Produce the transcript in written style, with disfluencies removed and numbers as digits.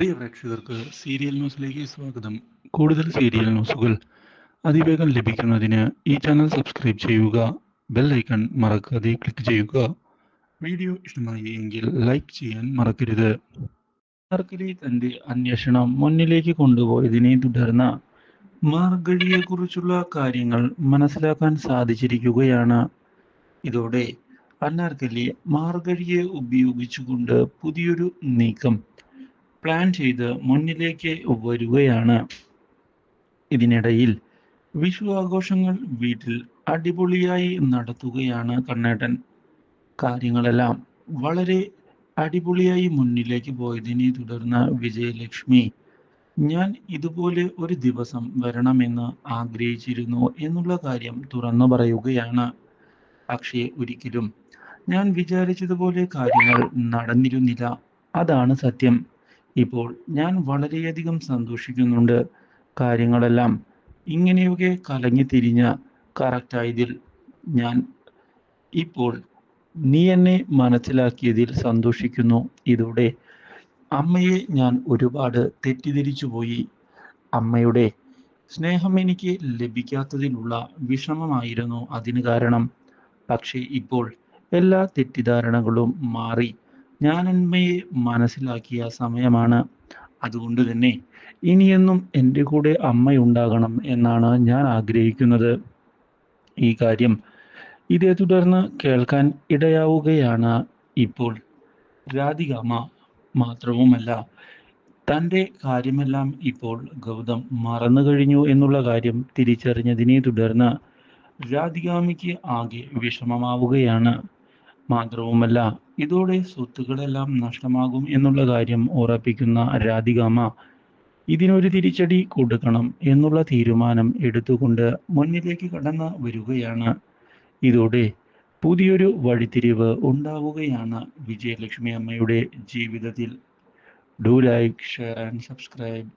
പ്രിയ പ്രേക്ഷകർക്ക് സീരിയൽ ന്യൂസിലേക്ക് സ്വാഗതം. കൂടുതൽ സീരിയൽ ന്യൂസുകൾ അതിവേഗം ലഭിക്കുന്നതിന് ഈ ചാനൽ സബ്സ്ക്രൈബ് ചെയ്യുക. ബെൽ ഐക്കൺ മറക്കാതെ ക്ലിക്ക് ചെയ്യുക. വീഡിയോ ഇഷ്ടമായി എങ്കിൽ ലൈക്ക് ചെയ്യാൻ മറക്കരുത്. അനാർക്കലി തന്റെ അന്വേഷണം മുന്നിലേക്ക് കൊണ്ടുപോയതിനെ തുടർന്ന് മാർഗഴിയെക്കുറിച്ചുള്ള കാര്യങ്ങൾ മനസ്സിലാക്കാൻ സാധിച്ചിരിക്കുകയാണ്. ഇതോടെ അനാർക്കലി മാർഗഴിയെ ഉപയോഗിച്ചുകൊണ്ട് പുതിയൊരു നീക്കം പ്ലാൻ ചെയ്ത് മുന്നിലേക്ക് വരികയാണ്. ഇതിനിടയിൽ വിഷു ആഘോഷങ്ങൾ വീട്ടിൽ അടിപൊളിയായി നടത്തുകയാണ് കണ്ണേട്ടൻ. കാര്യങ്ങളെല്ലാം വളരെ അടിപൊളിയായി മുന്നിലേക്ക് പോയതിനെ തുടർന്ന് വിജയലക്ഷ്മി ഞാൻ ഇതുപോലെ ഒരു ദിവസം വരണമെന്ന് ആഗ്രഹിച്ചിരുന്നു എന്നുള്ള കാര്യം തുറന്നു പറയുകയാണ്. പക്ഷേ ഒരിക്കലും ഞാൻ വിചാരിച്ചതുപോലെ കാര്യങ്ങൾ നടന്നിരുന്നില്ല. അതാണ് സത്യം. ഇപ്പോൾ ഞാൻ വളരെയധികം സന്തോഷിക്കുന്നുണ്ട്. കാര്യങ്ങളെല്ലാം ഇങ്ങനെയൊക്കെ കലങ്ങി തിരിഞ്ഞ് കറക്റ്റായതിൽ ഞാൻ ഇപ്പോൾ നീ എന്നെ മനസ്സിലാക്കിയതിൽ സന്തോഷിക്കുന്നു. ഇതോടെ അമ്മയെ ഞാൻ ഒരുപാട് തെറ്റിദ്ധരിച്ചു പോയി. അമ്മയുടെ സ്നേഹം എനിക്ക് ലഭിക്കാത്തതിലുള്ള വിഷമമായിരുന്നു അതിന് കാരണം. പക്ഷേ ഇപ്പോൾ എല്ലാ തെറ്റിദ്ധാരണകളും മാറി ഞാൻ അമ്മയെ മനസ്സിലാക്കിയ സമയമാണ്. അതുകൊണ്ട് തന്നെ ഇനിയെന്നും എൻ്റെ കൂടെ അമ്മയുണ്ടാകണം എന്നാണ് ഞാൻ ആഗ്രഹിക്കുന്നത്. ഈ കാര്യം ഇതേ തുടർന്ന് കേൾക്കാൻ ഇടയാവുകയാണ് ഇപ്പോൾ രാധികാമ്മ. മാത്രവുമല്ല തൻ്റെ കാര്യമെല്ലാം ഇപ്പോൾ ഗൗതം മറന്നു കഴിഞ്ഞു എന്നുള്ള കാര്യം തിരിച്ചറിഞ്ഞതിനെ തുടർന്ന് രാധികാമ്മയ്ക്ക് ആകെ വിഷമമാവുകയാണ്. മാത്രവുമല്ല ഇതോടെ സ്വത്തുക്കളെല്ലാം നഷ്ടമാകും എന്നുള്ള കാര്യം ഉറപ്പിക്കുന്ന രാധികാമ്മ ഇതിനൊരു തിരിച്ചടി കൊടുക്കണം എന്നുള്ള തീരുമാനം എടുത്തുകൊണ്ട് മുന്നിലേക്ക് കടന്നു വരികയാണ്. ഇതോടെ പുതിയൊരു വഴിത്തിരിവ് ഉണ്ടാവുകയാണ് വിജയലക്ഷ്മി അമ്മയുടെ ജീവിതത്തിൽ. Do like, share and subscribe.